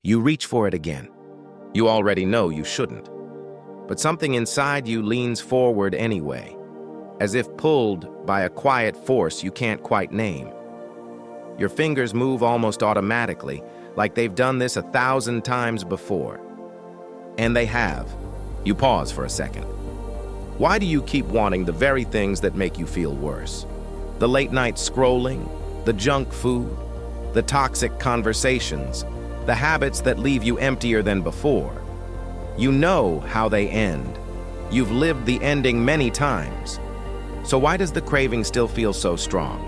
You reach for it again. You already know you shouldn't. But something inside you leans forward anyway, as if pulled by a quiet force you can't quite name. Your fingers move almost automatically, like they've done this 1,000 times before. And they have. You pause for a second. Why do you keep wanting the very things that make you feel worse? The late-night scrolling, the junk food, the toxic conversations, the habits that leave you emptier than before. You know how they end. You've lived the ending many times. So why does the craving still feel so strong?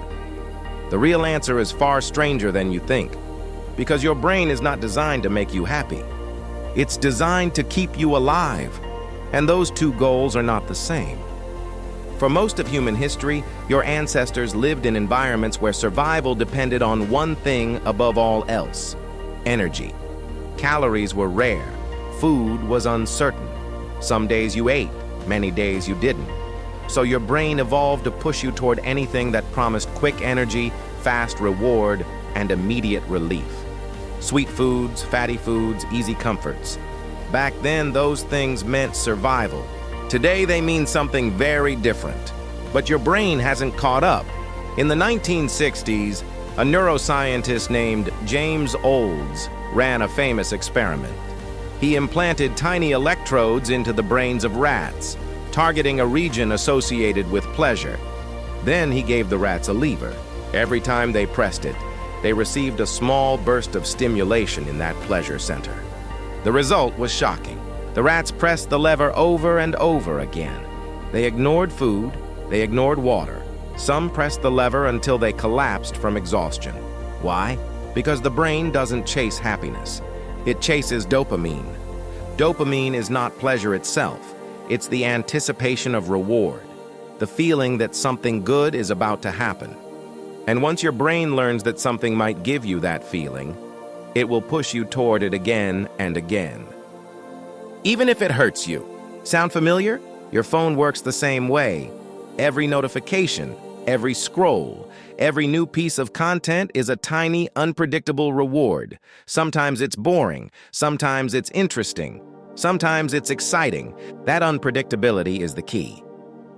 The real answer is far stranger than you think, because your brain is not designed to make you happy. It's designed to keep you alive, and those two goals are not the same. For most of human history, your ancestors lived in environments where survival depended on one thing above all else: energy. Calories were rare. Food was uncertain. Some days you ate, many days you didn't. So your brain evolved to push you toward anything that promised quick energy, fast reward, and immediate relief. Sweet foods, fatty foods, easy comforts. Back then, those things meant survival. Today, they mean something very different. But your brain hasn't caught up. In the 1960s, a neuroscientist named James Olds ran a famous experiment. He implanted tiny electrodes into the brains of rats, targeting a region associated with pleasure. Then he gave the rats a lever. Every time they pressed it, they received a small burst of stimulation in that pleasure center. The result was shocking. The rats pressed the lever over and over again. They ignored food, they ignored water. Some pressed the lever until they collapsed from exhaustion. Why? Because the brain doesn't chase happiness. It chases dopamine. Dopamine is not pleasure itself. It's the anticipation of reward, the feeling that something good is about to happen. And once your brain learns that something might give you that feeling, it will push you toward it again and again. Even if it hurts you. Sound familiar? Your phone works the same way. Every notification, every scroll, every new piece of content is a tiny, unpredictable reward. Sometimes it's boring, sometimes it's interesting, sometimes it's exciting. That unpredictability is the key.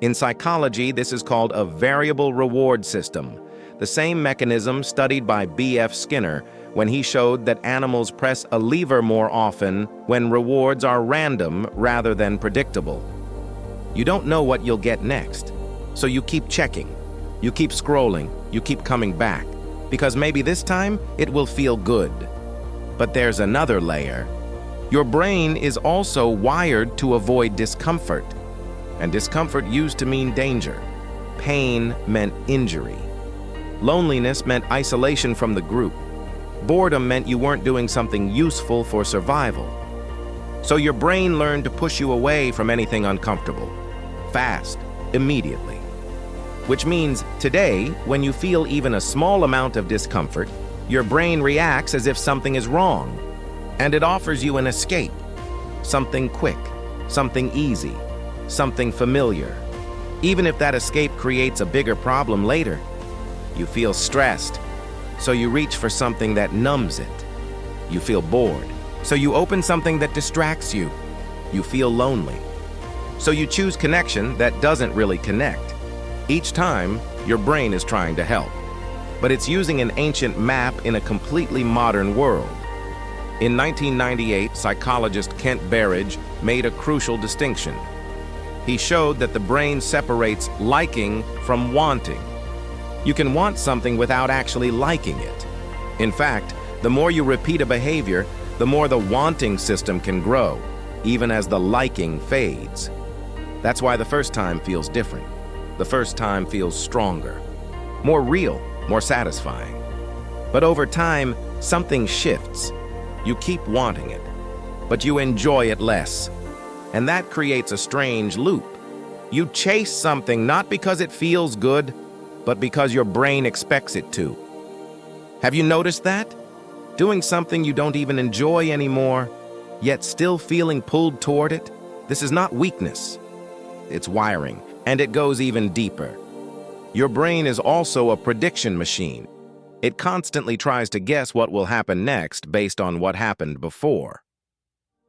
In psychology, this is called a variable reward system, the same mechanism studied by B.F. Skinner when he showed that animals press a lever more often when rewards are random rather than predictable. You don't know what you'll get next, so you keep checking, you keep scrolling, you keep coming back, because maybe this time it will feel good. But there's another layer. Your brain is also wired to avoid discomfort, and discomfort used to mean danger. Pain meant injury. Loneliness meant isolation from the group. Boredom meant you weren't doing something useful for survival. So your brain learned to push you away from anything uncomfortable, fast, immediately. Which means today, when you feel even a small amount of discomfort, your brain reacts as if something is wrong, and it offers you an escape. Something quick, something easy, something familiar. Even if that escape creates a bigger problem later, you feel stressed, so you reach for something that numbs it. You feel bored, so you open something that distracts you. You feel lonely, so you choose connection that doesn't really connect. Each time, your brain is trying to help, but it's using an ancient map in a completely modern world. In 1998, psychologist Kent Berridge made a crucial distinction. He showed that the brain separates liking from wanting. You can want something without actually liking it. In fact, the more you repeat a behavior, the more the wanting system can grow, even as the liking fades. That's why the first time feels different. The first time feels stronger, more real, more satisfying. But over time, something shifts. You keep wanting it, but you enjoy it less. And that creates a strange loop. You chase something not because it feels good, but because your brain expects it to. Have you noticed that? Doing something you don't even enjoy anymore, yet still feeling pulled toward it? This is not weakness. It's wiring, and it goes even deeper. Your brain is also a prediction machine. It constantly tries to guess what will happen next based on what happened before.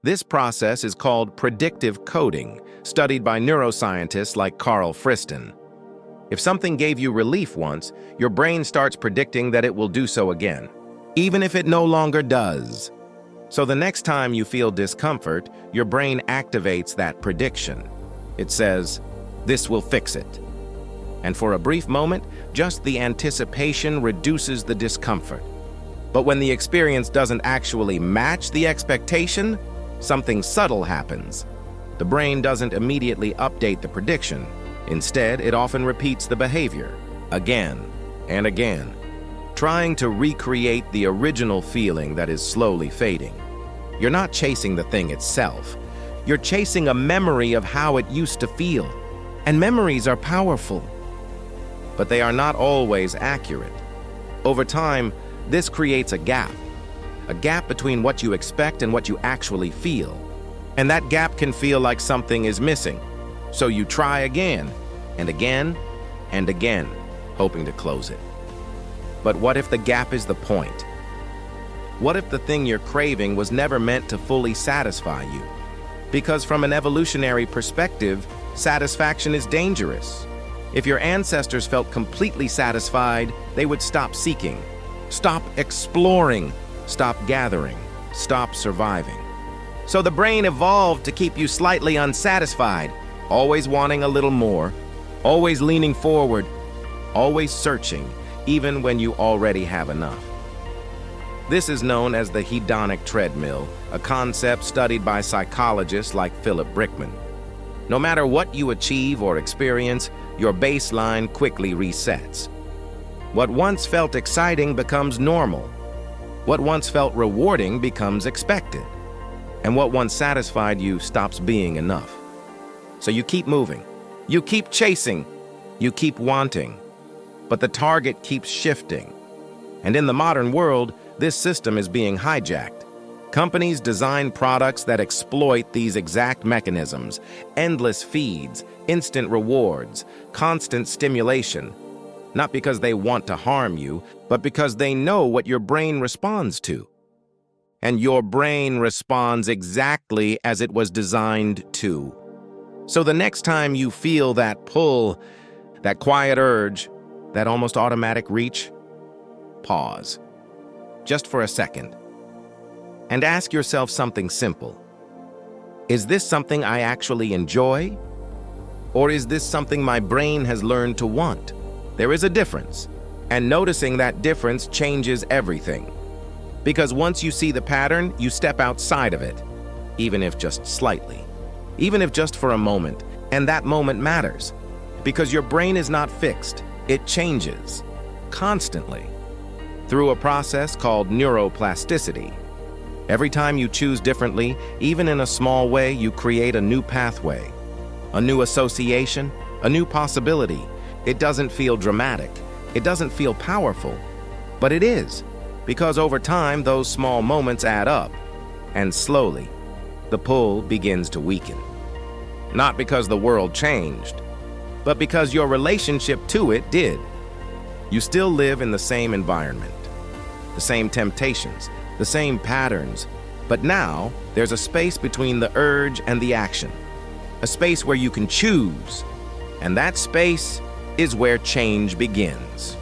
This process is called predictive coding, studied by neuroscientists like Carl Friston. If something gave you relief once, your brain starts predicting that it will do so again, even if it no longer does. So the next time you feel discomfort, your brain activates that prediction. It says, "This will fix it." And for a brief moment, just the anticipation reduces the discomfort. But when the experience doesn't actually match the expectation, something subtle happens. The brain doesn't immediately update the prediction. Instead, it often repeats the behavior, again and again, trying to recreate the original feeling that is slowly fading. You're not chasing the thing itself. You're chasing a memory of how it used to feel. And memories are powerful, but they are not always accurate. Over time, this creates a gap between what you expect and what you actually feel. And that gap can feel like something is missing. So you try again, and again, and again, hoping to close it. But what if the gap is the point? What if the thing you're craving was never meant to fully satisfy you? Because from an evolutionary perspective, satisfaction is dangerous. If your ancestors felt completely satisfied, they would stop seeking, stop exploring, stop gathering, stop surviving. So the brain evolved to keep you slightly unsatisfied, always wanting a little more, always leaning forward, always searching, even when you already have enough. This is known as the hedonic treadmill, a concept studied by psychologists like Philip Brickman. No matter what you achieve or experience, your baseline quickly resets. What once felt exciting becomes normal. What once felt rewarding becomes expected. And what once satisfied you stops being enough. So you keep moving, you keep chasing, you keep wanting, but the target keeps shifting. And in the modern world, this system is being hijacked. Companies design products that exploit these exact mechanisms: endless feeds, instant rewards, constant stimulation. Not because they want to harm you, but because they know what your brain responds to. And your brain responds exactly as it was designed to. So the next time you feel that pull, that quiet urge, that almost automatic reach, pause, just for a second, and ask yourself something simple. Is this something I actually enjoy? Or is this something my brain has learned to want? There is a difference, and noticing that difference changes everything. Because once you see the pattern, you step outside of it, even if just slightly, even if just for a moment, and that moment matters. Because your brain is not fixed, it changes, constantly, through a process called neuroplasticity. Every time you choose differently, even in a small way, you create a new pathway, a new association, a new possibility. It doesn't feel dramatic, it doesn't feel powerful, but it is, because over time, those small moments add up, and slowly, the pull begins to weaken. Not because the world changed, but because your relationship to it did. You still live in the same environment, the same temptations, the same patterns, but now there's a space between the urge and the action, a space where you can choose, and that space is where change begins.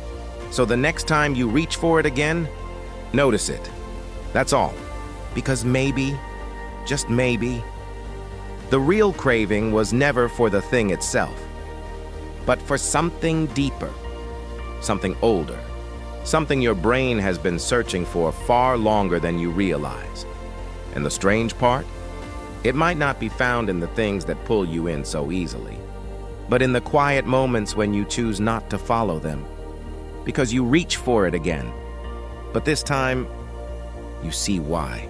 So the next time you reach for it again, notice it. That's all. Because maybe, just maybe, the real craving was never for the thing itself, but for something deeper, something older, something your brain has been searching for far longer than you realize. And the strange part? It might not be found in the things that pull you in so easily, but in the quiet moments when you choose not to follow them, because you reach for it again. But this time, you see why.